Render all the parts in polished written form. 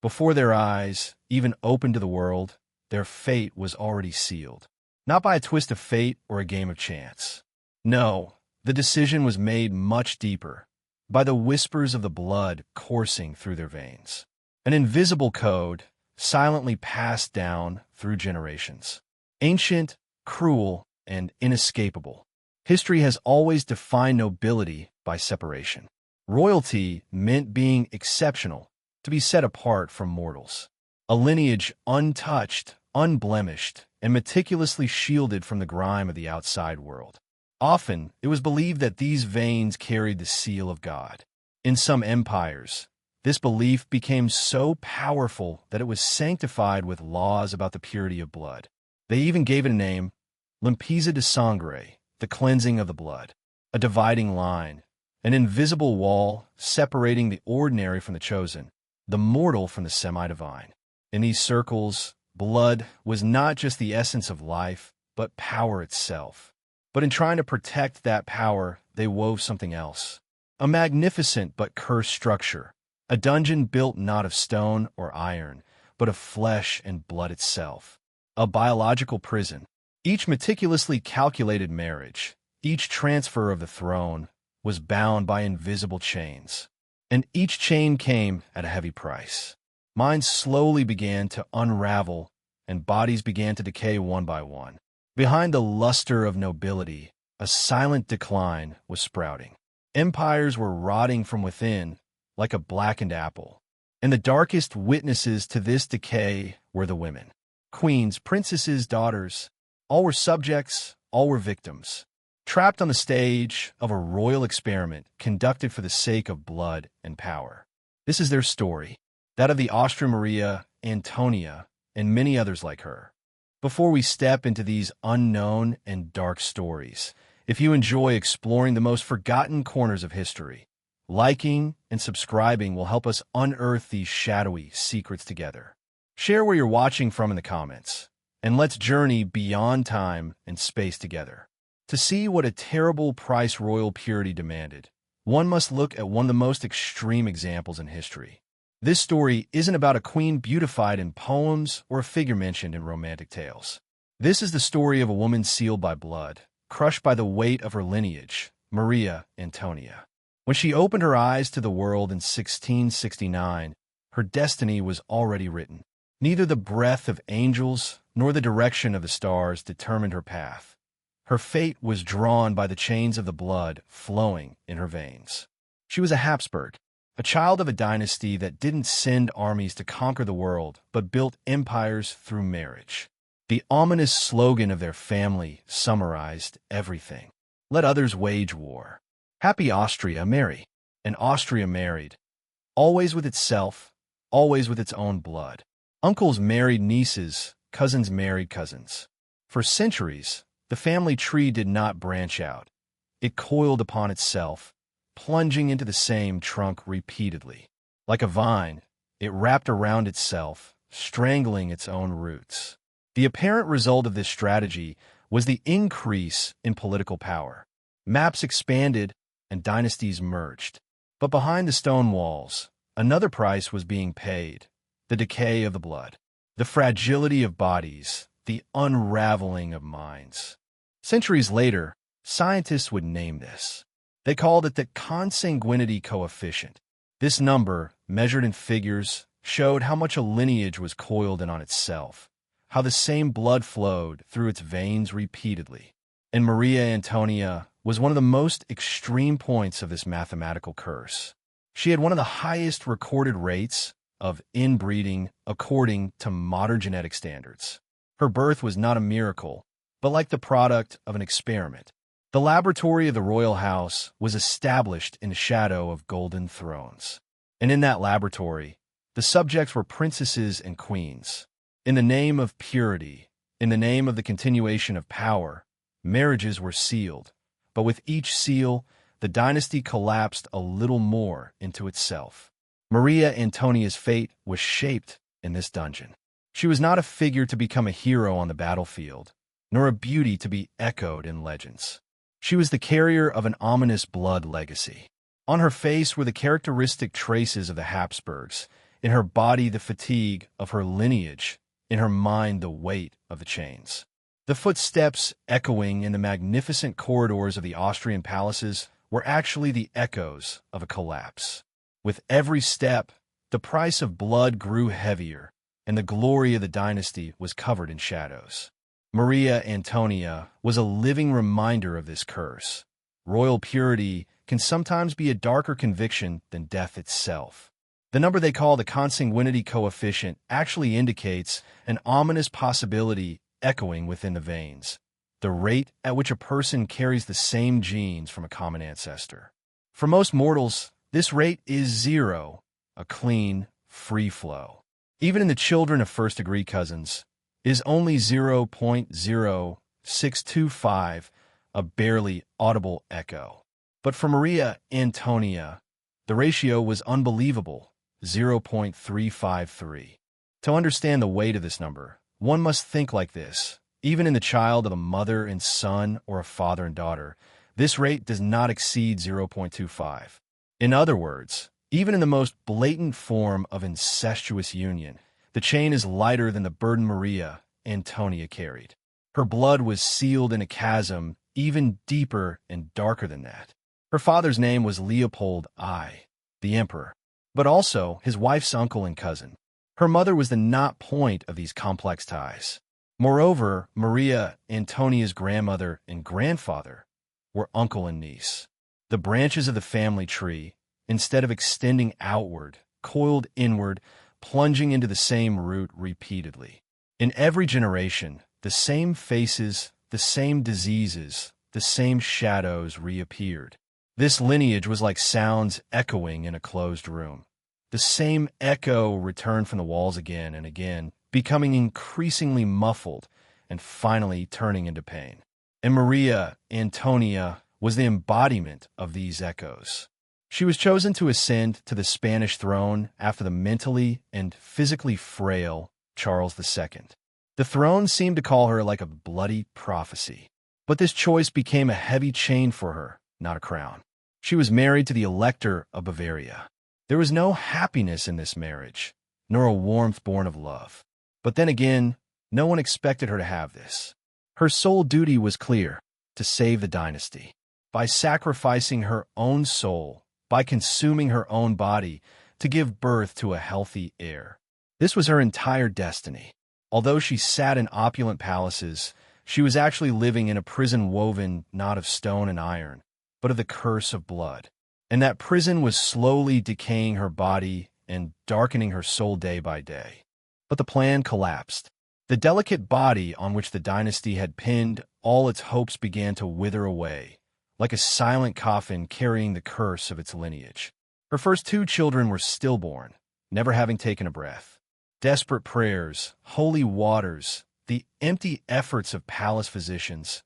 Before their eyes even opened to the world, their fate was already sealed. Not by a twist of fate or a game of chance. No, the decision was made much deeper, by the whispers of the blood coursing through their veins. An invisible code, silently passed down through generations. Ancient, cruel, and inescapable. History has always defined nobility by separation. Royalty meant being exceptional, to be set apart from mortals. A lineage untouched, unblemished, and meticulously shielded from the grime of the outside world. Often, it was believed that these veins carried the seal of God. In some empires, this belief became so powerful that it was sanctified with laws about the purity of blood. They even gave it a name, limpieza de sangre, the cleansing of the blood, a dividing line, an invisible wall separating the ordinary from the chosen, the mortal from the semi-divine. In these circles, blood was not just the essence of life, but power itself. But in trying to protect that power, they wove something else. A magnificent but cursed structure, a dungeon built not of stone or iron, but of flesh and blood itself. A biological prison. Each meticulously calculated marriage, each transfer of the throne, was bound by invisible chains. And each chain came at a heavy price. Minds slowly began to unravel, and bodies began to decay one by one. Behind the luster of nobility, a silent decline was sprouting. Empires were rotting from within, like a blackened apple. And the darkest witnesses to this decay were the women. Queens, princesses, daughters, all were subjects, all were victims. Trapped on the stage of a royal experiment conducted for the sake of blood and power. This is their story, that of the Austrian Marie Antoinette and many others like her. Before we step into these unknown and dark stories, if you enjoy exploring the most forgotten corners of history, liking and subscribing will help us unearth these shadowy secrets together. Share where you're watching from in the comments, and let's journey beyond time and space together. To see what a terrible price royal purity demanded, one must look at one of the most extreme examples in history. This story isn't about a queen beautified in poems or a figure mentioned in romantic tales. This is the story of a woman sealed by blood, crushed by the weight of her lineage, Marie Antoinette. When she opened her eyes to the world in 1669, her destiny was already written. Neither the breath of angels nor the direction of the stars determined her path. Her fate was drawn by the chains of the blood flowing in her veins. She was a Habsburg, a child of a dynasty that didn't send armies to conquer the world, but built empires through marriage. The ominous slogan of their family summarized everything. Let others wage war. Happy Austria, marry. And Austria married. Always with itself, always with its own blood. Uncles married nieces, cousins married cousins. For centuries, the family tree did not branch out. It coiled upon itself, plunging into the same trunk repeatedly. Like a vine, it wrapped around itself, strangling its own roots. The apparent result of this strategy was the increase in political power. Maps expanded and dynasties merged. But behind the stone walls, another price was being paid: the decay of the blood, the fragility of bodies, the unraveling of minds. Centuries later, scientists would name this. They called it the consanguinity coefficient. This number, measured in figures, showed how much a lineage was coiled in on itself, how the same blood flowed through its veins repeatedly. And Marie Antoinette was one of the most extreme points of this mathematical curse. She had one of the highest recorded rates of inbreeding according to modern genetic standards. Her birth was not a miracle, but like the product of an experiment. The laboratory of the royal house was established in the shadow of golden thrones. And in that laboratory, the subjects were princesses and queens. In the name of purity, in the name of the continuation of power, marriages were sealed. But with each seal, the dynasty collapsed a little more into itself. Marie Antoinette's fate was shaped in this dungeon. She was not a figure to become a hero on the battlefield, nor a beauty to be echoed in legends. She was the carrier of an ominous blood legacy. On her face were the characteristic traces of the Habsburgs, in her body the fatigue of her lineage, in her mind the weight of the chains. The footsteps echoing in the magnificent corridors of the Austrian palaces were actually the echoes of a collapse. With every step, the price of blood grew heavier, and the glory of the dynasty was covered in shadows. Maria Antonia was a living reminder of this curse. Royal purity can sometimes be a darker conviction than death itself. The number they call the consanguinity coefficient actually indicates an ominous possibility echoing within the veins, the rate at which a person carries the same genes from a common ancestor. For most mortals, this rate is 0, a clean, free flow. Even in the children of first-degree cousins, it is only 0.0625, a barely audible echo. But for Maria Antonia, the ratio was unbelievable, 0.353. To understand the weight of this number, one must think like this. Even in the child of a mother and son or a father and daughter, this rate does not exceed 0.25. In other words, even in the most blatant form of incestuous union, the chain is lighter than the burden Maria Antonia carried. Her blood was sealed in a chasm even deeper and darker than that. Her father's name was Leopold I, the emperor, but also his wife's uncle and cousin. Her mother was the knot point of these complex ties. Moreover, Maria Antonia's grandmother and grandfather were uncle and niece. The branches of the family tree, instead of extending outward, coiled inward, plunging into the same root repeatedly. In every generation, the same faces, the same diseases, the same shadows reappeared. This lineage was like sounds echoing in a closed room. The same echo returned from the walls again and again, becoming increasingly muffled and finally turning into pain. And Maria Antonia was the embodiment of these echoes. She was chosen to ascend to the Spanish throne after the mentally and physically frail Charles II. The throne seemed to call her like a bloody prophecy. But this choice became a heavy chain for her, not a crown. She was married to the Elector of Bavaria. There was no happiness in this marriage, nor a warmth born of love. But then again, no one expected her to have this. Her sole duty was clear: to save the dynasty. By sacrificing her own soul, by consuming her own body, to give birth to a healthy heir. This was her entire destiny. Although she sat in opulent palaces, she was actually living in a prison woven not of stone and iron, but of the curse of blood. And that prison was slowly decaying her body and darkening her soul day by day. But the plan collapsed. The delicate body on which the dynasty had pinned all its hopes began to wither away, like a silent coffin carrying the curse of its lineage. Her first 2 children were stillborn, never having taken a breath. Desperate prayers, holy waters, the empty efforts of palace physicians,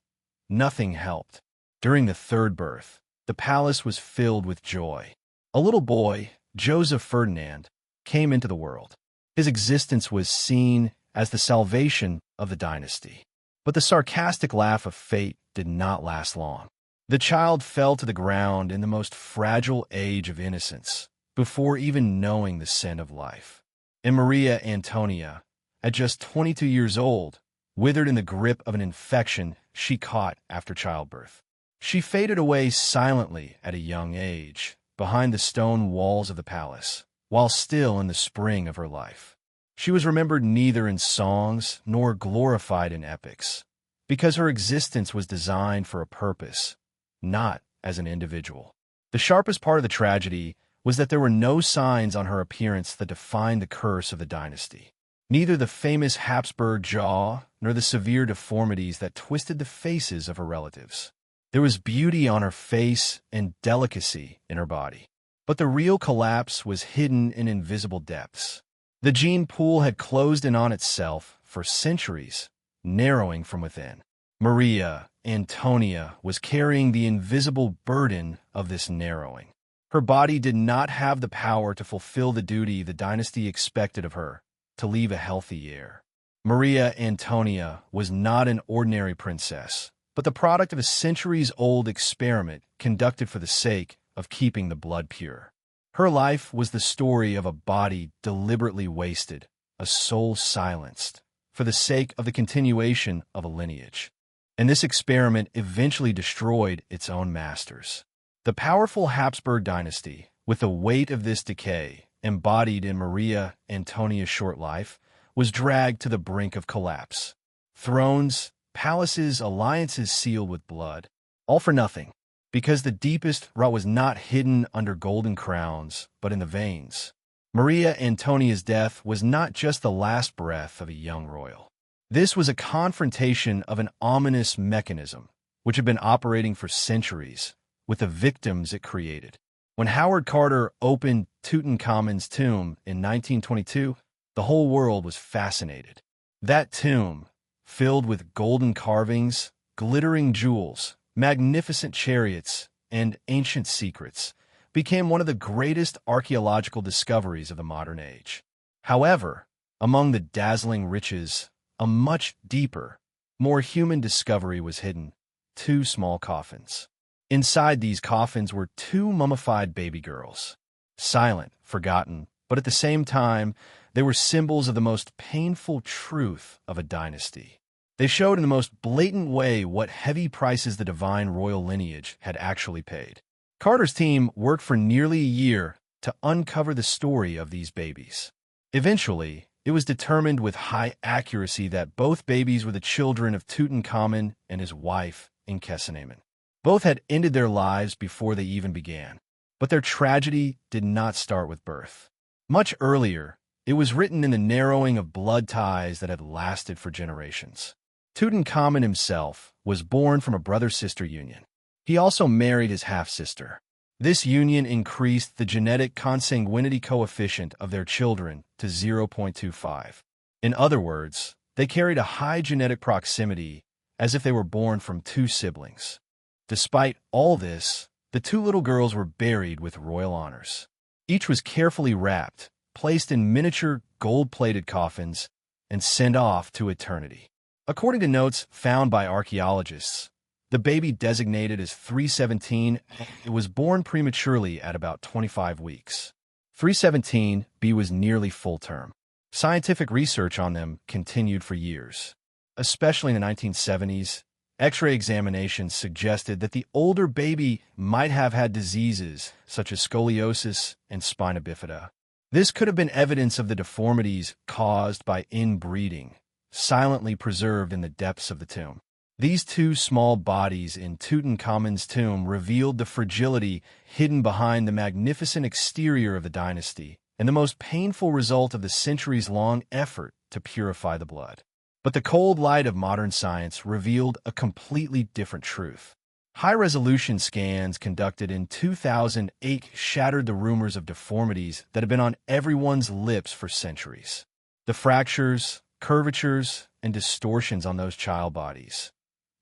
nothing helped. During the 3rd birth, the palace was filled with joy. A little boy, Joseph Ferdinand, came into the world. His existence was seen as the salvation of the dynasty. But the sarcastic laugh of fate did not last long. The child fell to the ground in the most fragile age of innocence, before even knowing the scent of life. And Maria Antonia, at just 22 years old, withered in the grip of an infection she caught after childbirth. She faded away silently at a young age, behind the stone walls of the palace, while still in the spring of her life. She was remembered neither in songs nor glorified in epics, because her existence was designed for a purpose, not as an individual. The sharpest part of the tragedy was that there were no signs on her appearance that defined the curse of the dynasty. Neither the famous Habsburg jaw nor the severe deformities that twisted the faces of her relatives. There was beauty on her face and delicacy in her body. But the real collapse was hidden in invisible depths. The gene pool had closed in on itself for centuries, narrowing from within. Maria Antonia was carrying the invisible burden of this narrowing. Her body did not have the power to fulfill the duty the dynasty expected of her, to leave a healthy heir. Maria Antonia was not an ordinary princess, but the product of a centuries-old experiment conducted for the sake of keeping the blood pure. Her life was the story of a body deliberately wasted, a soul silenced, for the sake of the continuation of a lineage. And this experiment eventually destroyed its own masters. The powerful Habsburg dynasty, with the weight of this decay embodied in Marie Antonia's short life, was dragged to the brink of collapse. Thrones, palaces, alliances sealed with blood, all for nothing, because the deepest rot was not hidden under golden crowns, but in the veins. Marie Antonia's death was not just the last breath of a young royal. This was a confrontation of an ominous mechanism, which had been operating for centuries, with the victims it created. When Howard Carter opened Tutankhamun's tomb in 1922, the whole world was fascinated. That tomb, filled with golden carvings, glittering jewels, magnificent chariots, and ancient secrets, became one of the greatest archaeological discoveries of the modern age. However, among the dazzling riches, a much deeper, more human discovery was hidden: 2 small coffins. Inside these coffins were 2 mummified baby girls. Silent, forgotten, but at the same time, they were symbols of the most painful truth of a dynasty. They showed in the most blatant way what heavy prices the divine royal lineage had actually paid. Carter's team worked for nearly a year to uncover the story of these babies. Eventually, it was determined with high accuracy that both babies were the children of Tutankhamun and his wife, Inkhesenamun. Both had ended their lives before they even began. But their tragedy did not start with birth. Much earlier, it was written in the narrowing of blood ties that had lasted for generations. Tutankhamun himself was born from a brother-sister union. He also married his half-sister. This union increased the genetic consanguinity coefficient of their children to 0.25. In other words, they carried a high genetic proximity as if they were born from 2 siblings. Despite all this, the 2 little girls were buried with royal honors. Each was carefully wrapped, placed in miniature gold-plated coffins, and sent off to eternity. According to notes found by archaeologists, the baby designated as 317 was born prematurely at about 25 weeks. 317B was nearly full term. Scientific research on them continued for years. Especially in the 1970s, X-ray examinations suggested that the older baby might have had diseases such as scoliosis and spina bifida. This could have been evidence of the deformities caused by inbreeding, silently preserved in the depths of the tomb. These 2 small bodies in Tutankhamun's tomb revealed the fragility hidden behind the magnificent exterior of the dynasty and the most painful result of the centuries-long effort to purify the blood. But the cold light of modern science revealed a completely different truth. High-resolution scans conducted in 2008 shattered the rumors of deformities that had been on everyone's lips for centuries. The fractures, curvatures, and distortions on those child bodies.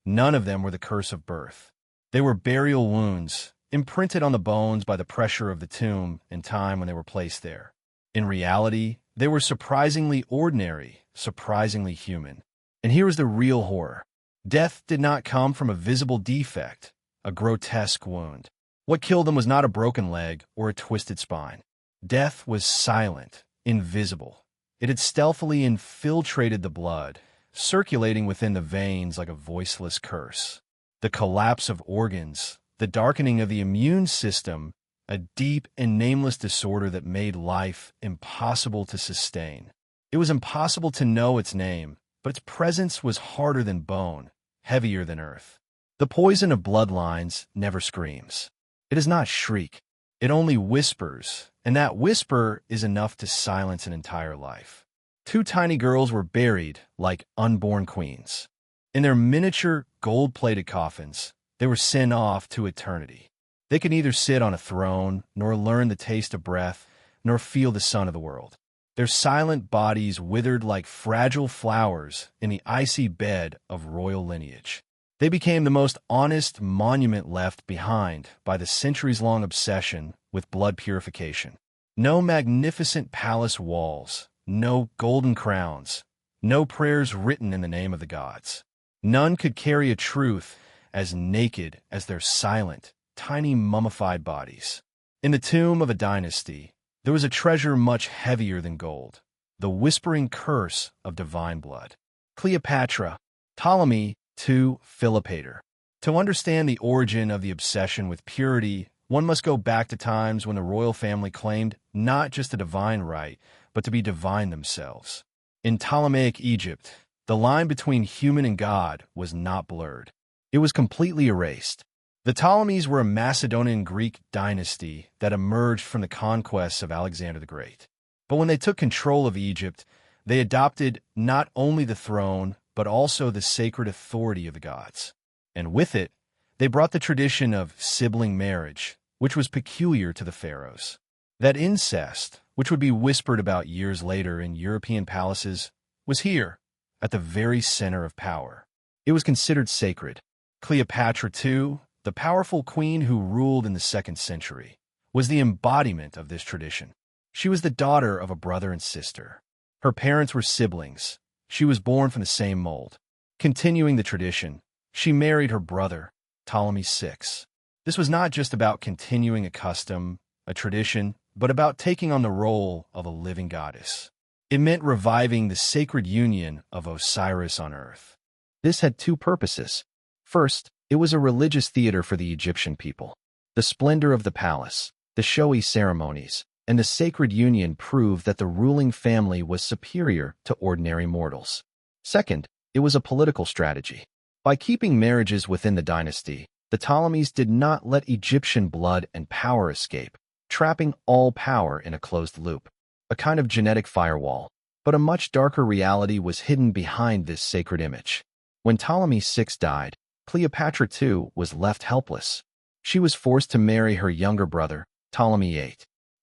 None of them were the curse of birth. They were burial wounds, imprinted on the bones by the pressure of the tomb and time when they were placed there. In reality, they were surprisingly ordinary, surprisingly human. And here is the real horror. Death did not come from a visible defect, a grotesque wound. What killed them was not a broken leg or a twisted spine. Death was silent, invisible. It had stealthily infiltrated the blood, circulating within the veins like a voiceless curse. The collapse of organs, the darkening of the immune system, a deep and nameless disorder that made life impossible to sustain. It was impossible to know its name, but its presence was harder than bone, heavier than earth. The poison of bloodlines never screams. It does not shriek. It only whispers, and that whisper is enough to silence an entire life. 2 tiny girls were buried like unborn queens. In their miniature, gold-plated coffins, they were sent off to eternity. They could neither sit on a throne, nor learn the taste of breath, nor feel the sun of the world. Their silent bodies withered like fragile flowers in the icy bed of royal lineage. They became the most honest monument left behind by the centuries-long obsession with blood purification. No magnificent palace walls, no golden crowns, no prayers written in the name of the gods. None could carry a truth as naked as their silent, tiny mummified bodies. In the tomb of a dynasty, there was a treasure much heavier than gold, the whispering curse of divine blood. Cleopatra, Ptolemy II Philopator. To understand the origin of the obsession with purity, one must go back to times when the royal family claimed not just a divine right, but to be divine themselves. In Ptolemaic Egypt, the line between human and God was not blurred. It was completely erased. The Ptolemies were a Macedonian Greek dynasty that emerged from the conquests of Alexander the Great. But when they took control of Egypt, they adopted not only the throne, but also the sacred authority of the gods. And with it, they brought the tradition of sibling marriage, which was peculiar to the pharaohs. That incest, which would be whispered about years later in European palaces, was here, at the very center of power. It was considered sacred. Cleopatra II, the powerful queen who ruled in the 2nd century, was the embodiment of this tradition. She was the daughter of a brother and sister. Her parents were siblings. She was born from the same mold. Continuing the tradition, she married her brother, Ptolemy VI. This was not just about continuing a custom, a tradition, but about taking on the role of a living goddess. It meant reviving the sacred union of Osiris on earth. This had two purposes. First, it was a religious theater for the Egyptian people. The splendor of the palace, the showy ceremonies, and the sacred union proved that the ruling family was superior to ordinary mortals. Second, it was a political strategy. By keeping marriages within the dynasty, the Ptolemies did not let Egyptian blood and power escape, trapping all power in a closed loop, a kind of genetic firewall. But a much darker reality was hidden behind this sacred image. When Ptolemy VI died, Cleopatra II was left helpless. She was forced to marry her younger brother, Ptolemy VIII.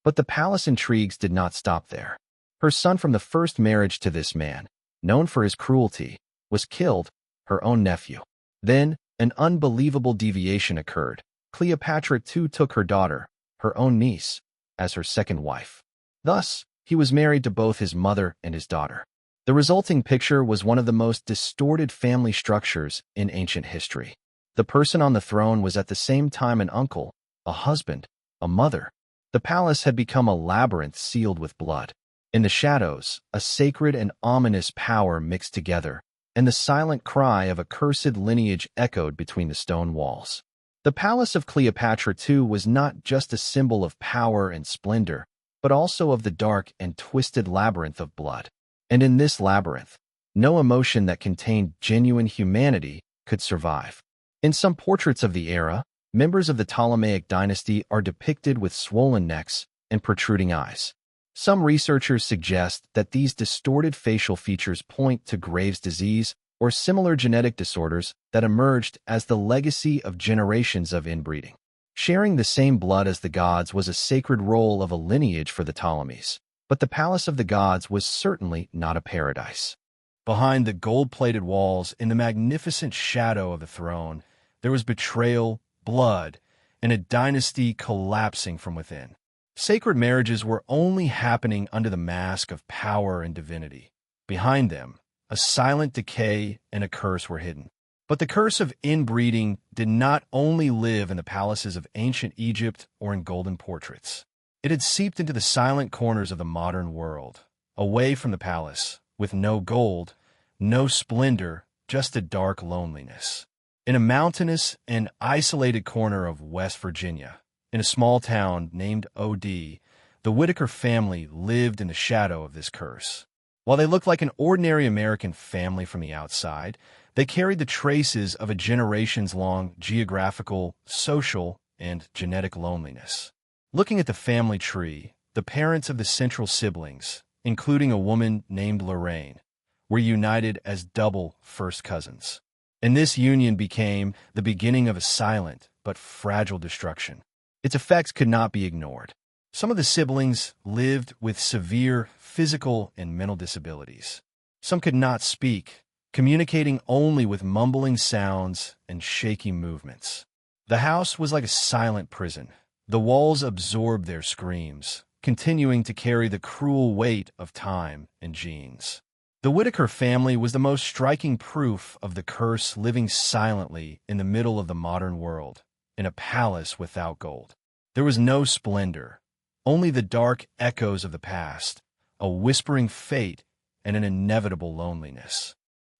But the palace intrigues did not stop there. Her son from the first marriage to this man, known for his cruelty, was killed, her own nephew. Then, an unbelievable deviation occurred. Cleopatra II took her daughter, her own niece, as her second wife. Thus, he was married to both his mother and his daughter. The resulting picture was one of the most distorted family structures in ancient history. The person on the throne was at the same time an uncle, a husband, a mother. The palace had become a labyrinth sealed with blood. In the shadows, a sacred and ominous power mixed together, and the silent cry of a cursed lineage echoed between the stone walls. The palace of Cleopatra II was not just a symbol of power and splendor, but also of the dark and twisted labyrinth of blood. And in this labyrinth, no emotion that contained genuine humanity could survive. In some portraits of the era, members of the Ptolemaic dynasty are depicted with swollen necks and protruding eyes. Some researchers suggest that these distorted facial features point to Graves' disease or similar genetic disorders that emerged as the legacy of generations of inbreeding. Sharing the same blood as the gods was a sacred role of a lineage for the Ptolemies, but the palace of the gods was certainly not a paradise. Behind the gold-plated walls, in the magnificent shadow of the throne, there was betrayal, blood, and a dynasty collapsing from within. Sacred marriages were only happening under the mask of power and divinity. Behind them, a silent decay and a curse were hidden. But the curse of inbreeding did not only live in the palaces of ancient Egypt or in golden portraits. It had seeped into the silent corners of the modern world, away from the palace, with no gold, no splendor, just a dark loneliness. In a mountainous and isolated corner of West Virginia, in a small town named O.D., the Whitaker family lived in the shadow of this curse. While they looked like an ordinary American family from the outside, they carried the traces of a generations-long geographical, social, and genetic loneliness. Looking at the family tree, the parents of the central siblings, including a woman named Lorraine, were united as double first cousins. And this union became the beginning of a silent but fragile destruction. Its effects could not be ignored. Some of the siblings lived with severe physical and mental disabilities. Some could not speak, communicating only with mumbling sounds and shaky movements. The house was like a silent prison. The walls absorbed their screams, continuing to carry the cruel weight of time and genes. The Whitaker family was the most striking proof of the curse living silently in the middle of the modern world, in a palace without gold. There was no splendor, only the dark echoes of the past, a whispering fate, and an inevitable loneliness.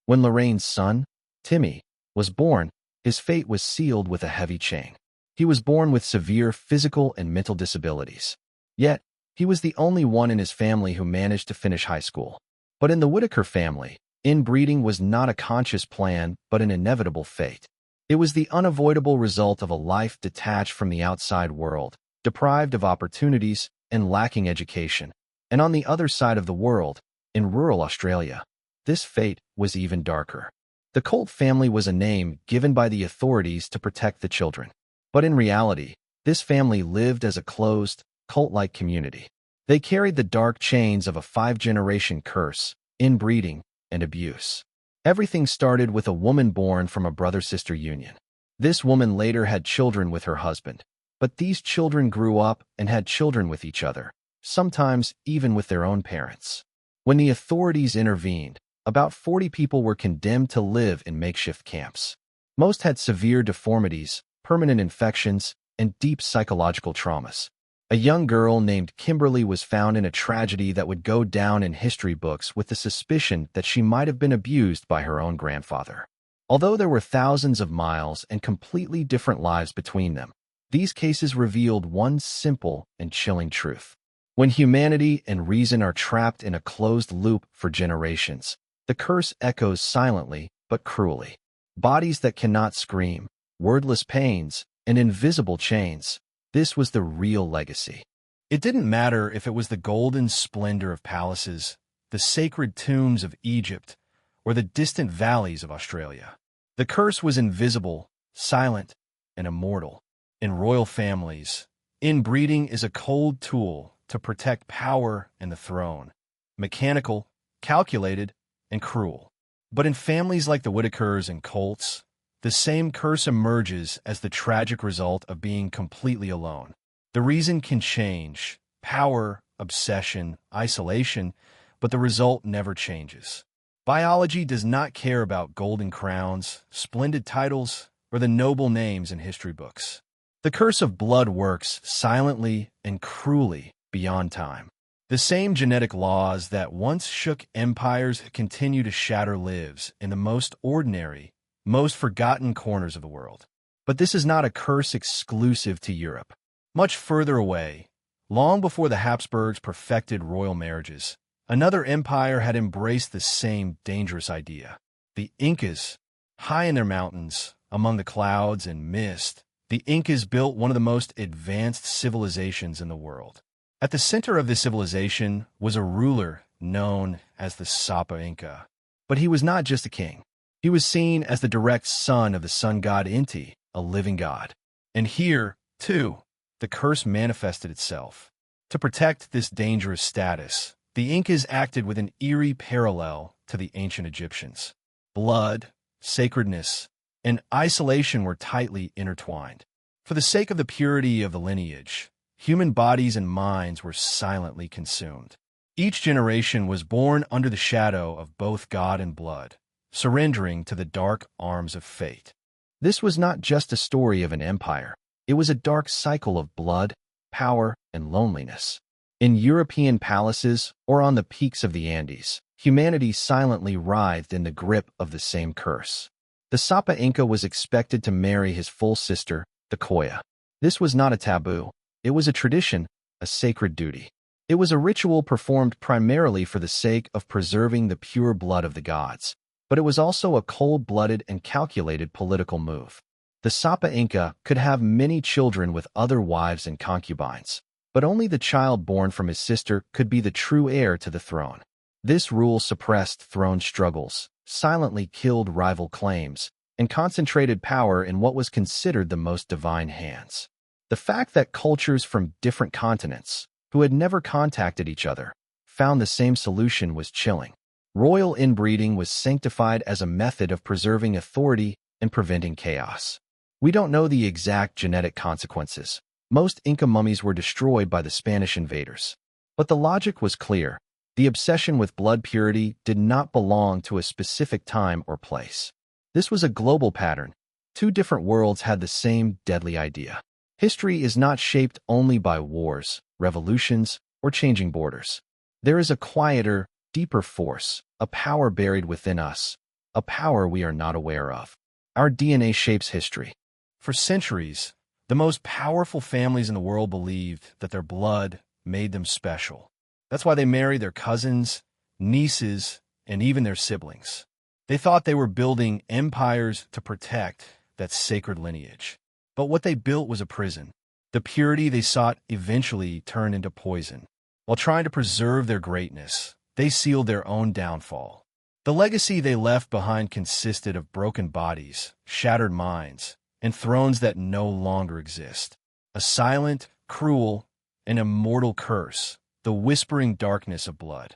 When Lorraine's son, Timmy, was born, his fate was sealed with a heavy chain. He was born with severe physical and mental disabilities. Yet, he was the only one in his family who managed to finish high school. But in the Whittaker family, inbreeding was not a conscious plan but an inevitable fate. It was the unavoidable result of a life detached from the outside world, deprived of opportunities, and lacking education. And on the other side of the world, in rural Australia, this fate was even darker. The Colt family was a name given by the authorities to protect the children. But in reality, this family lived as a closed, cult-like community. They carried the dark chains of a 5-generation curse, inbreeding, and abuse. Everything started with a woman born from a brother-sister union. This woman later had children with her husband. But these children grew up and had children with each other, sometimes even with their own parents. When the authorities intervened, about 40 people were condemned to live in makeshift camps. Most had severe deformities, permanent infections, and deep psychological traumas. A young girl named Kimberly was found in a tragedy that would go down in history books with the suspicion that she might have been abused by her own grandfather. Although there were thousands of miles and completely different lives between them, these cases revealed one simple and chilling truth. When humanity and reason are trapped in a closed loop for generations, the curse echoes silently but cruelly. Bodies that cannot scream, wordless pains, and invisible chains. This was the real legacy. It didn't matter if it was the golden splendor of palaces, the sacred tombs of Egypt, or the distant valleys of Australia. The curse was invisible, silent, and immortal. In royal families, inbreeding is a cold tool to protect power and the throne, mechanical, calculated, and cruel. But in families like the Whittakers and Colts, the same curse emerges as the tragic result of being completely alone. The reason can change, power, obsession, isolation, but the result never changes. Biology does not care about golden crowns, splendid titles, or the noble names in history books. The curse of blood works silently and cruelly beyond time. The same genetic laws that once shook empires continue to shatter lives in the most ordinary, most forgotten corners of the world. But this is not a curse exclusive to Europe. Much further away, long before the Habsburgs perfected royal marriages, another empire had embraced the same dangerous idea. The Incas, high in their mountains, among the clouds and mist, the Incas built one of the most advanced civilizations in the world. At the center of this civilization was a ruler known as the Sapa Inca. But he was not just a king. He was seen as the direct son of the sun god Inti, a living god. And here, too, the curse manifested itself. To protect this dangerous status, the Incas acted with an eerie parallel to the ancient Egyptians. Blood, sacredness, and isolation were tightly intertwined. For the sake of the purity of the lineage, human bodies and minds were silently consumed. Each generation was born under the shadow of both God and blood, surrendering to the dark arms of fate. This was not just a story of an empire. It was a dark cycle of blood, power, and loneliness. In European palaces or on the peaks of the Andes, humanity silently writhed in the grip of the same curse. The Sapa Inca was expected to marry his full sister, the Koya. This was not a taboo. It was a tradition, a sacred duty. It was a ritual performed primarily for the sake of preserving the pure blood of the gods, but it was also a cold-blooded and calculated political move. The Sapa Inca could have many children with other wives and concubines, but only the child born from his sister could be the true heir to the throne. This rule suppressed throne struggles, silently killed rival claims, and concentrated power in what was considered the most divine hands. The fact that cultures from different continents, who had never contacted each other, found the same solution was chilling. Royal inbreeding was sanctified as a method of preserving authority and preventing chaos. We don't know the exact genetic consequences. Most Inca mummies were destroyed by the Spanish invaders. But the logic was clear. The obsession with blood purity did not belong to a specific time or place. This was a global pattern. Two different worlds had the same deadly idea. History is not shaped only by wars, revolutions, or changing borders. There is a quieter, deeper force, a power buried within us, a power we are not aware of. Our DNA shapes history. For centuries, the most powerful families in the world believed that their blood made them special. That's why they married their cousins, nieces, and even their siblings. They thought they were building empires to protect that sacred lineage. But what they built was a prison. The purity they sought eventually turned into poison. While trying to preserve their greatness, they sealed their own downfall. The legacy they left behind consisted of broken bodies, shattered minds, and thrones that no longer exist. A silent, cruel, and immortal curse, the whispering darkness of blood.